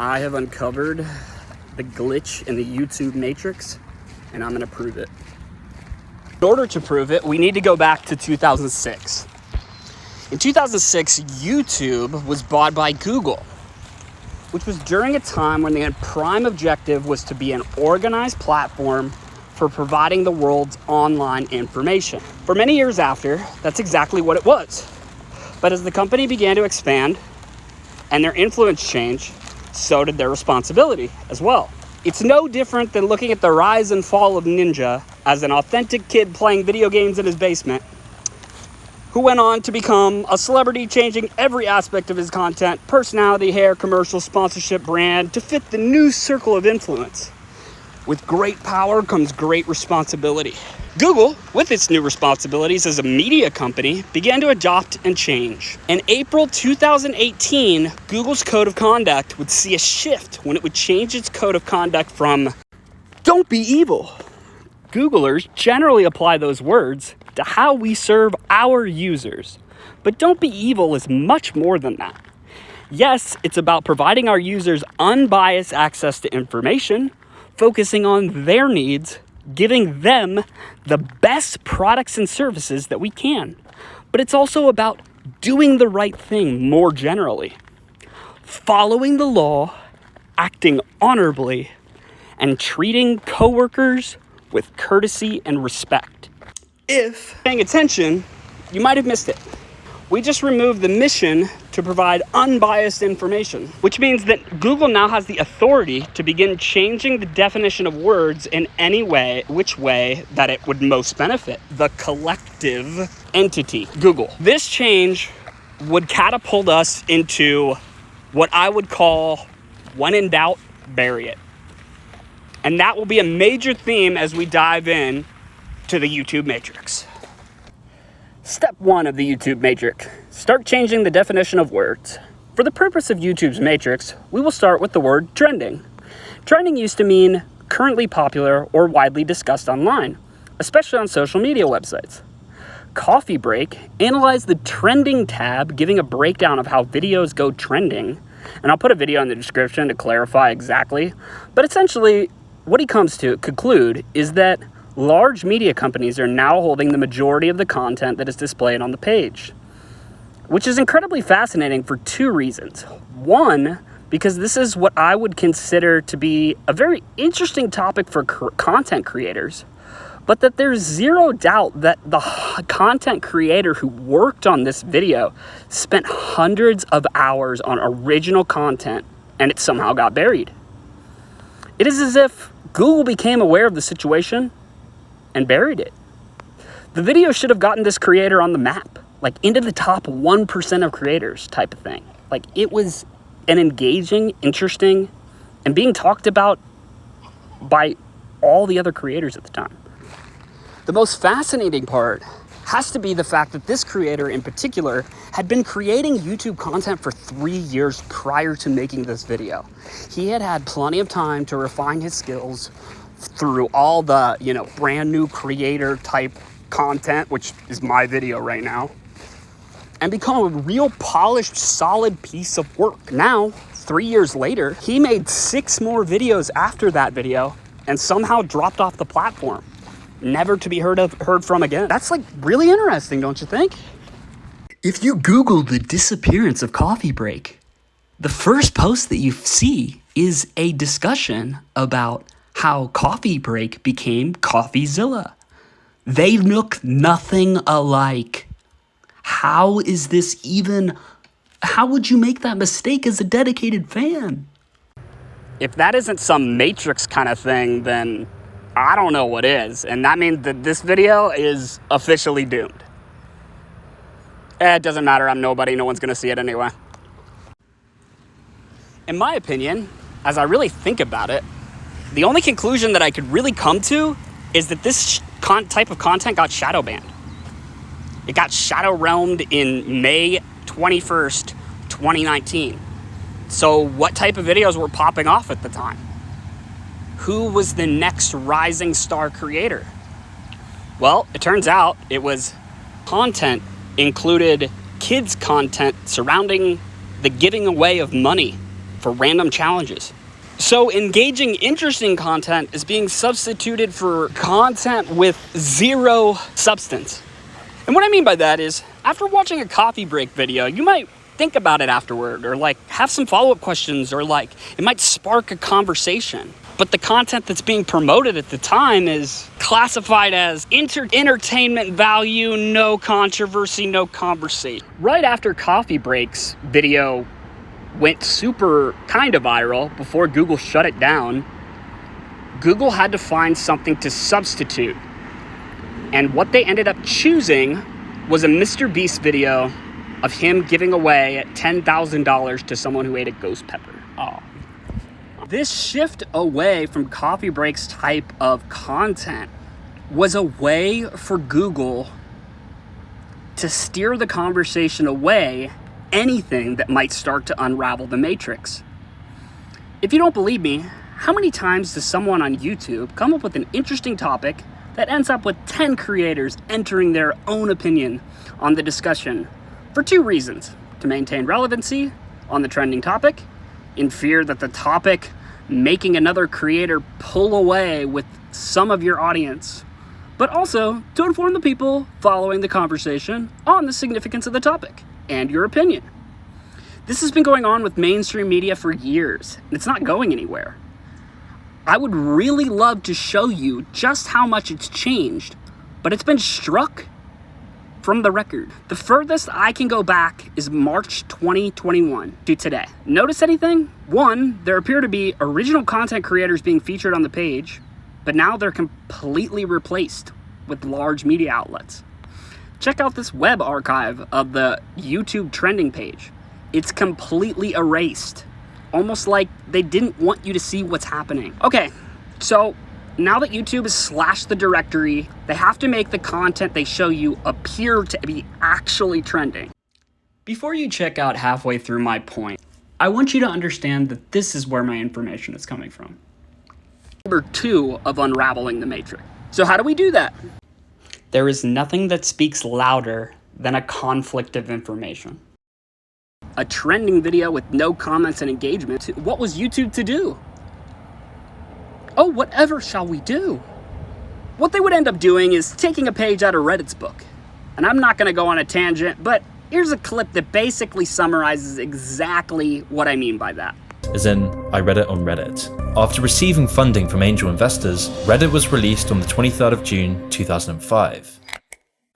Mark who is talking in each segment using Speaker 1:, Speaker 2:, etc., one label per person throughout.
Speaker 1: I have uncovered the glitch in the YouTube matrix, and I'm gonna prove it. In order to prove it, we need to go back to 2006. In 2006, YouTube was bought by Google, which was during a time when their prime objective was to be an organized platform for providing the world's online information. For many years after, that's exactly what it was. But as the company began to expand and their influence changed, so did their responsibility as well. It's no different than looking at the rise and fall of Ninja as an authentic kid playing video games in his basement, who went on to become a celebrity, changing every aspect of his content, personality, hair, commercial, sponsorship, brand, to fit the new circle of influence. With great power comes great responsibility. Google, with its new responsibilities as a media company, began to adopt and change. In April 2018, Google's code of conduct would see a shift when it would change its code of conduct from "don't be evil." Googlers generally apply those words to how we serve our users. But "don't be evil" is much more than that. Yes, it's about providing our users unbiased access to information, focusing on their needs, giving them the best products and services that we can. But it's also about doing the right thing more generally. Following the law, acting honorably, and treating coworkers with courtesy and respect. If paying attention, you might have missed it. We just removed the mission to provide unbiased information, which means that Google now has the authority to begin changing the definition of words in any way, which way that it would most benefit the collective entity, Google. This change would catapult us into what I would call, when in doubt, bury it. And that will be a major theme as we dive in to the YouTube matrix. Step 1 of the YouTube matrix. Start changing the definition of words. For the purpose of YouTube's matrix, we will start with the word trending. Trending used to mean currently popular or widely discussed online, especially on social media websites. Coffee Break analyzed the trending tab, giving a breakdown of how videos go trending. And I'll put a video in the description to clarify exactly. But essentially, what he comes to conclude is that large media companies are now holding the majority of the content that is displayed on the page, which is incredibly fascinating for two reasons. One, because this is what I would consider to be a very interesting topic for content creators, but that there's zero doubt that the content creator who worked on this video spent hundreds of hours on original content and it somehow got buried. It is as if Google became aware of the situation and buried it. The video should have gotten this creator on the map, like into the top 1% of creators type of thing. Like, it was an engaging, interesting, and being talked about by all the other creators at the time. The most fascinating part has to be the fact that this creator in particular had been creating YouTube content for 3 years prior to making this video. He had had plenty of time to refine his skills through all the, brand new creator type content, which is my video right now, and become a real polished, solid piece of work. Now, 3 years later, he made 6 more videos after that video and somehow dropped off the platform, never to be heard from again. That's really interesting, don't you think? If you Google the disappearance of Coffee Break, the first post that you see is a discussion about how Coffee Break became Coffeezilla. They look nothing alike. How is this even... How would you make that mistake as a dedicated fan? If that isn't some Matrix kind of thing, then I don't know what is. And that means that this video is officially doomed. It doesn't matter. I'm nobody. No one's going to see it anyway. In my opinion, as I really think about it, the only conclusion that I could really come to is that this type of content got shadow banned. It got shadow realmed in May 21st, 2019. So what type of videos were popping off at the time? Who was the next rising star creator? Well, it turns out it was content included kids content surrounding the giving away of money for random challenges. So engaging, interesting content is being substituted for content with zero substance. And what I mean by that is, after watching a coffee break video, you might think about it afterward, or like have some follow-up questions, or like it might spark a conversation. But the content that's being promoted at the time is classified as entertainment value, no controversy, no conversation. Right after coffee breaks video went super kind of viral before Google shut it down, Google had to find something to substitute. And what they ended up choosing was a Mrbeast video of him giving away $10,000 to someone who ate a ghost pepper. Oh. This shift away from coffee breaks type of content was a way for Google to steer the conversation away anything that might start to unravel the matrix. If you don't believe me, how many times does someone on YouTube come up with an interesting topic that ends up with 10 creators entering their own opinion on the discussion for two reasons: to maintain relevancy on the trending topic, in fear that the topic making another creator pull away with some of your audience, but also to inform the people following the conversation on the significance of the topic and your opinion. This has been going on with mainstream media for years, and it's not going anywhere. I would really love to show you just how much it's changed, but it's been struck from the record. The furthest I can go back is March 2021 to today. Notice anything? One, there appear to be original content creators being featured on the page, but now they're completely replaced with large media outlets. Check out this web archive of the YouTube trending page. It's completely erased, almost like they didn't want you to see what's happening. Okay, so now that YouTube has slashed the directory, they have to make the content they show you appear to be actually trending. Before you check out halfway through my point, I want you to understand that this is where my information is coming from. Number 2 of unraveling the matrix. So how do we do that? There is nothing that speaks louder than a conflict of information. A trending video with no comments and engagement. What was YouTube to do? Oh, whatever shall we do? What they would end up doing is taking a page out of Reddit's book. And I'm not going to go on a tangent, but here's a clip that basically summarizes exactly what I mean by that.
Speaker 2: As in, I read it on Reddit. After receiving funding from angel investors, Reddit was released on the 23rd of June 2005.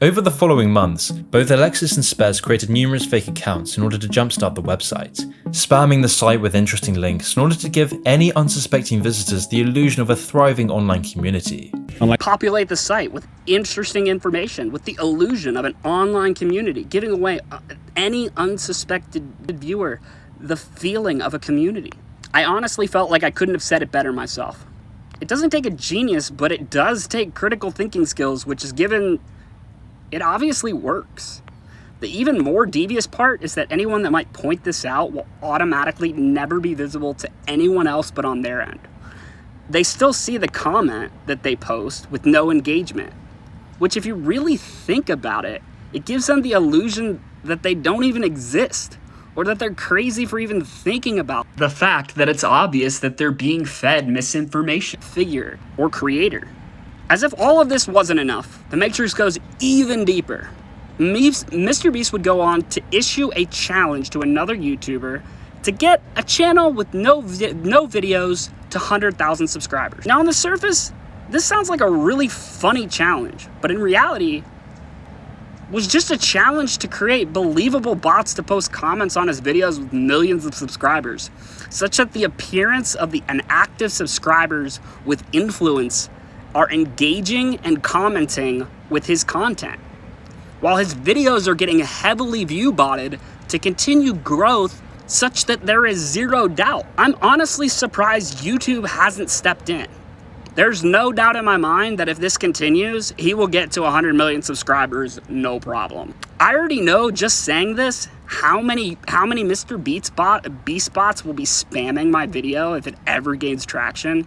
Speaker 2: Over the following months, both Alexis and Spez created numerous fake accounts in order to jumpstart the website, spamming the site with interesting links in order to give any unsuspecting visitors the illusion of a thriving online community.
Speaker 1: Populate the site with interesting information, with the illusion of an online community, giving away any unsuspected viewer the feeling of a community. I honestly felt like I couldn't have said it better myself. It doesn't take a genius, but it does take critical thinking skills, which is given. It obviously works. The even more devious part is that anyone that might point this out will automatically never be visible to anyone else but on their end. They still see the comment that they post with no engagement, which if you really think about it, it gives them the illusion that they don't even exist, or that they're crazy for even thinking about the fact that it's obvious that they're being fed misinformation, figure, or creator. As if all of this wasn't enough, the Matrix goes even deeper. Mrbeast would go on to issue a challenge to another YouTuber to get a channel with no videos to 100,000 subscribers. Now on the surface, this sounds like a really funny challenge, but in reality, it was just a challenge to create believable bots to post comments on his videos with millions of subscribers, such that the appearance of an active subscribers with influence are engaging and commenting with his content, while his videos are getting heavily view-botted to continue growth such that there is zero doubt. I'm honestly surprised YouTube hasn't stepped in. There's no doubt in my mind that if this continues, he will get to 100 million subscribers, no problem. I already know, just saying this, how many Mrbeast bots will be spamming my video if it ever gains traction.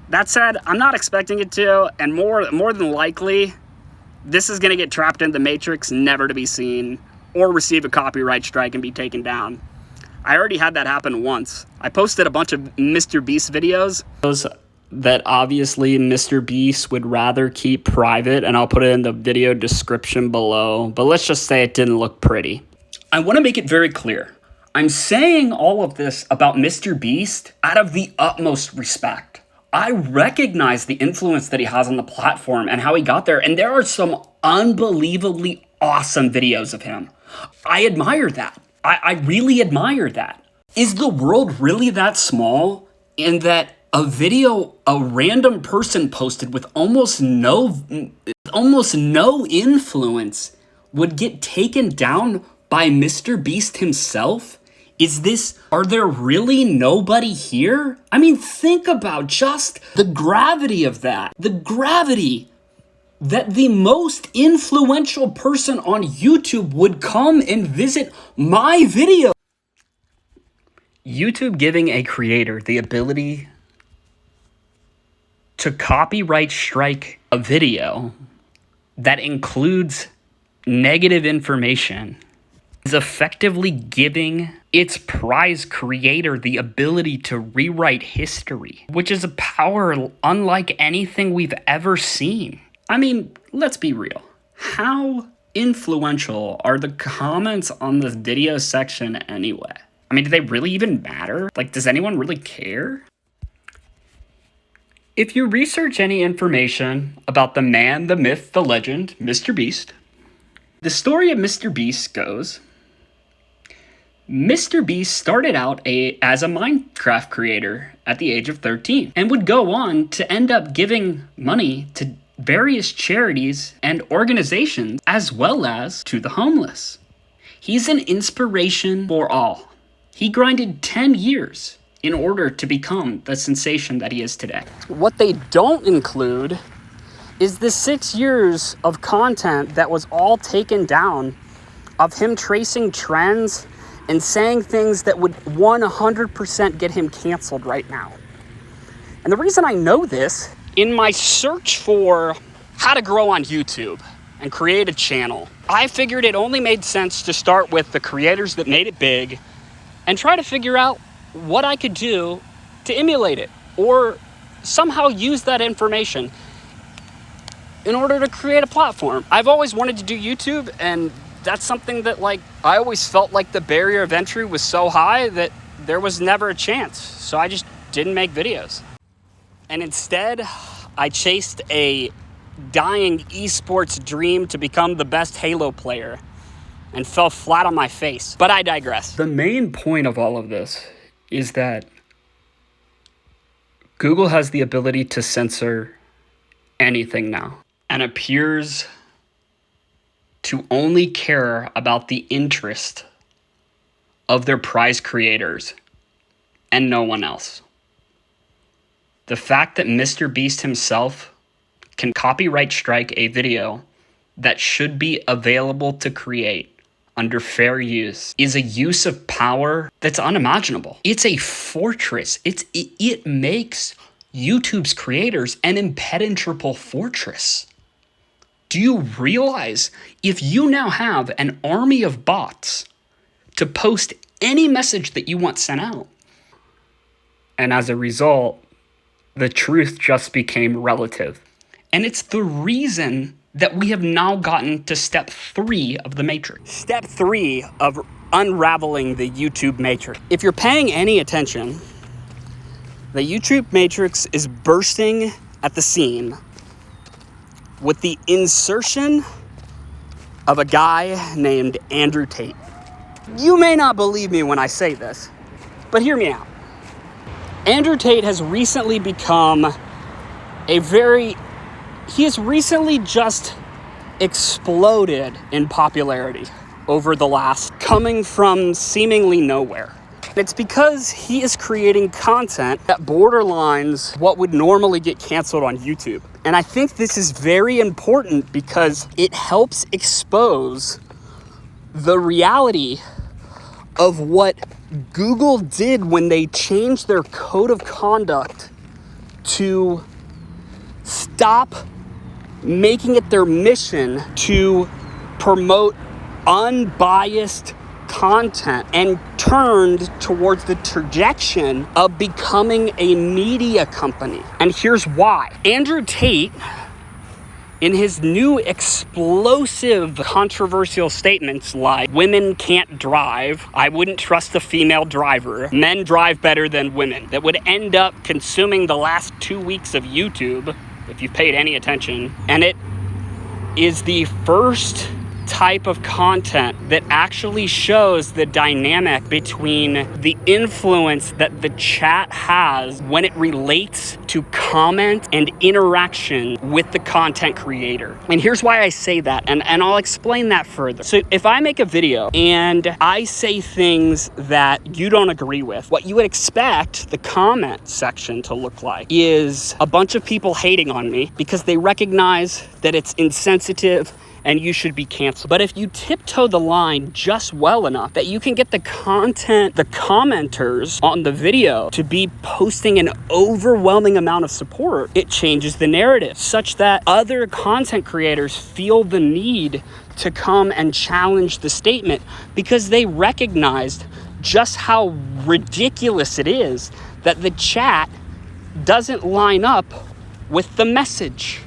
Speaker 1: That said, I'm not expecting it to, and more than likely, this is going to get trapped in the Matrix, never to be seen, or receive a copyright strike and be taken down. I already had that happen once. I posted a bunch of Mrbeast videos. Those that obviously Mrbeast would rather keep private, and I'll put it in the video description below. But let's just say it didn't look pretty. I want to make it very clear. I'm saying all of this about Mrbeast out of the utmost respect. I recognize the influence that he has on the platform and how he got there, and there are some unbelievably awesome videos of him. I admire that. I really admire that. Is the world really that small in that a video a random person posted with almost no influence would get taken down by Mrbeast himself? Are there really nobody here? I mean, think about just the gravity of that. The gravity that the most influential person on YouTube would come and visit my video. YouTube giving a creator the ability to copyright strike a video that includes negative information is effectively giving its prize creator the ability to rewrite history, which is a power unlike anything we've ever seen. I mean, let's be real. How influential are the comments on the video section anyway? I mean, do they really even matter? Like, does anyone really care? If you research any information about the man, the myth, the legend, Mrbeast, the story of Mrbeast goes, Mrbeast started out as a Minecraft creator at the age of 13 and would go on to end up giving money to various charities and organizations as well as to the homeless. He's an inspiration for all. He grinded 10 years in order to become the sensation that he is today. What they don't include is the 6 years of content that was all taken down of him tracing trends and saying things that would 100% get him canceled right now. And the reason I know this, in my search for how to grow on YouTube and create a channel, I figured it only made sense to start with the creators that made it big and try to figure out what I could do to emulate it or somehow use that information in order to create a platform. I've always wanted to do YouTube, and that's something that, like, I always felt like the barrier of entry was so high that there was never a chance. So I just didn't make videos. And instead, I chased a dying esports dream to become the best Halo player and fell flat on my face. But I digress. The main point of all of this is that Google has the ability to censor anything now and appears to only care about the interest of their prize creators and no one else. The fact that Mrbeast himself can copyright strike a video that should be available to create under fair use is a use of power that's unimaginable. It's a fortress. It makes YouTube's creators an impenetrable fortress. Do you realize if you now have an army of bots to post any message that you want sent out, and as a result, the truth just became relative? And it's the reason that we have now gotten to step 3 of the matrix. Step 3 of unraveling the YouTube matrix. If you're paying any attention, the YouTube matrix is bursting at the seam with the insertion of a guy named Andrew Tate. You may not believe me when I say this, but hear me out. Andrew Tate has recently become he has recently just exploded in popularity over the last, coming from seemingly nowhere. It's because he is creating content that borderlines what would normally get canceled on YouTube. And I think this is very important because it helps expose the reality of what Google did when they changed their code of conduct to stop making it their mission to promote unbiased content and turned towards the trajectory of becoming a media company. And here's why. Andrew Tate, in his new explosive controversial statements like, women can't drive, I wouldn't trust a female driver, men drive better than women, that would end up consuming the last 2 weeks of YouTube, if you've paid any attention. And it is the first type of content that actually shows the dynamic between the influence that the chat has when it relates to comment and interaction with the content creator. And here's why I say that, and I'll explain that further. So if I make a video and I say things that you don't agree with, what you would expect the comment section to look like is a bunch of people hating on me because they recognize that it's insensitive and you should be canceled. But if you tiptoe the line just well enough that you can get the commenters on the video to be posting an overwhelming amount of support, it changes the narrative such that other content creators feel the need to come and challenge the statement because they recognized just how ridiculous it is that the chat doesn't line up with the message.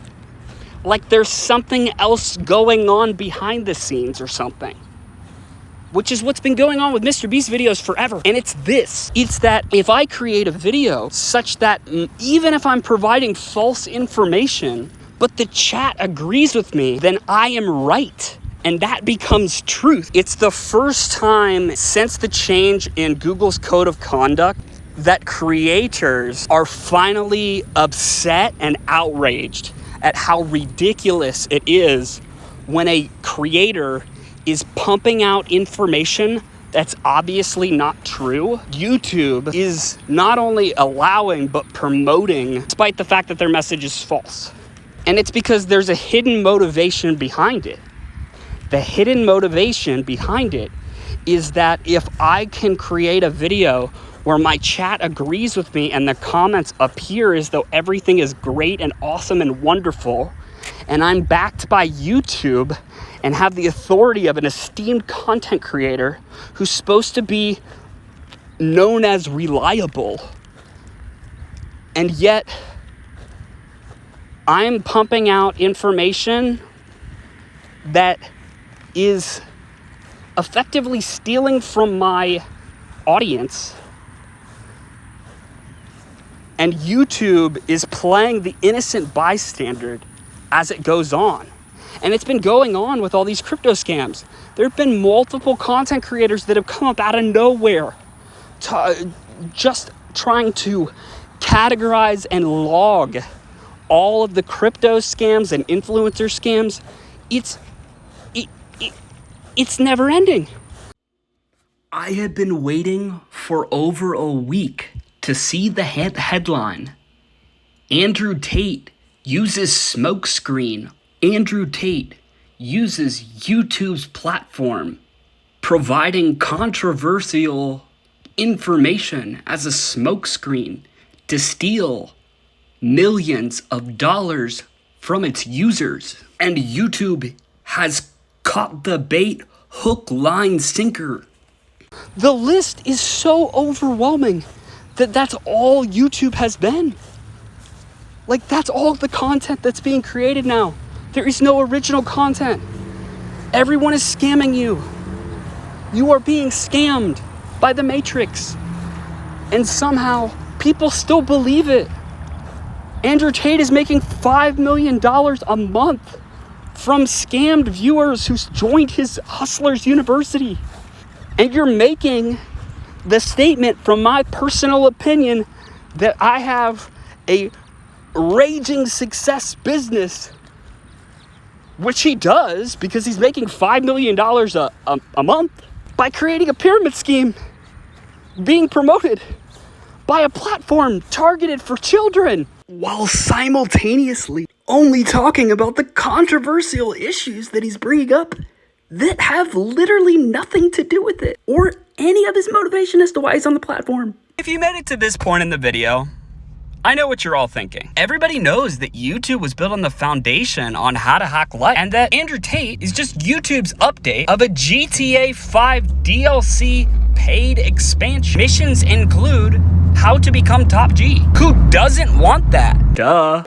Speaker 1: Like there's something else going on behind the scenes or something. Which is what's been going on with Mrbeast videos forever. And it's this. It's that if I create a video such that even if I'm providing false information, but the chat agrees with me, then I am right. And that becomes truth. It's the first time since the change in Google's code of conduct that creators are finally upset and outraged at how ridiculous it is when a creator is pumping out information that's obviously not true. YouTube is not only allowing but promoting, despite the fact that their message is false. And it's because there's a hidden motivation behind it. The hidden motivation behind it is that if I can create a video where my chat agrees with me and the comments appear as though everything is great and awesome and wonderful, and I'm backed by YouTube and have the authority of an esteemed content creator who's supposed to be known as reliable, and yet I'm pumping out information that is effectively stealing from my audience, and YouTube is playing the innocent bystander as it goes on. And it's been going on with all these crypto scams. There have been multiple content creators that have come up out of nowhere just trying to categorize and log all of the crypto scams and influencer scams. It's never ending. I have been waiting for over a week to see the headline. Andrew Tate uses smokescreen. Andrew Tate uses YouTube's platform, providing controversial information as a smokescreen to steal millions of dollars from its users. And YouTube has caught the bait, hook, line, sinker. The list is so overwhelming that that's all YouTube has been. Like, that's all the content that's being created now. There is no original content. Everyone is scamming you. You are being scammed by the Matrix. And somehow, people still believe it. Andrew Tate is making $5 million a month from scammed viewers who's joined his Hustlers University. And you're making the statement, from my personal opinion, that I have a raging success business, which he does because he's making $5 million a month by creating a pyramid scheme being promoted by a platform targeted for children, while simultaneously only talking about the controversial issues that he's bringing up that have literally nothing to do with it or any of his motivation as to why he's on the platform. If you made it to this point in the video, I know what you're all thinking. Everybody knows that YouTube was built on the foundation on how to hack life, and that Andrew Tate is just YouTube's update of a GTA 5 DLC paid expansion. Missions include how to become top G. Who doesn't want that? Duh.